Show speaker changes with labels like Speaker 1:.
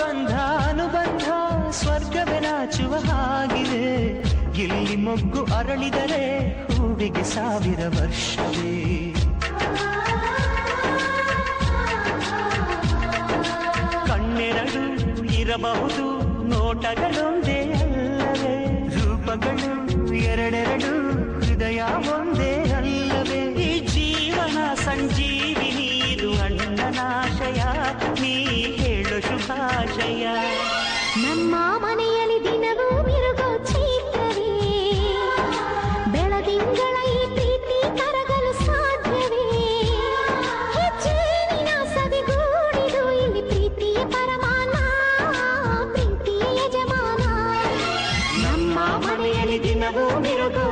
Speaker 1: ಬಂಧ ಅನುಬಂಧ ಸ್ವರ್ಗವೇ ನಾಚುವ ಹಾಗಿದೆ. ಇಲ್ಲಿ ಮೊಗ್ಗು ಅರಳಿದರೆ ಹೂವಿಗೆ 1000 ವರ್ಷವೇ. ಕಣ್ಣೆರಡು ಇರಬಹುದು ನೋಟಗಳೊಂದೇ ಅಲ್ಲವೇ, ರೂಪಗಳು ಎರಡೆರಡು ಹೃದಯ ಒಂದೇ ಅಲ್ಲವೇ. ಈ ಜೀವನ ಸಂಜೀವಿನಿ ಇದು ಅಣ್ಣನಾಶಯ, ನೀ ಹೇಳು ಶುಭಾಶಯ.
Speaker 2: ನಮ್ಮ ಮನೆಯಲ್ಲಿ ದಿನವೂ ಮಿರುಗೋ ಚೈತ್ರವೇ, ಬೆಳದಿಂಗಳ ಈ ಪ್ರೀತಿ ಕರಗಲು ಸಾಧ್ಯವೇ. ಹೆಜ್ಜೇನಿನ ಸವಿಗೂಡಿದು ಇಲ್ಲಿ ಪ್ರೀತಿಯ ಪರಮಾನ, ಪ್ರೀತಿಯ ಯಜಮಾನ.
Speaker 1: ನಮ್ಮ ಮನೆಯಲ್ಲಿ ದಿನವೂ ಮಿರುಗೋ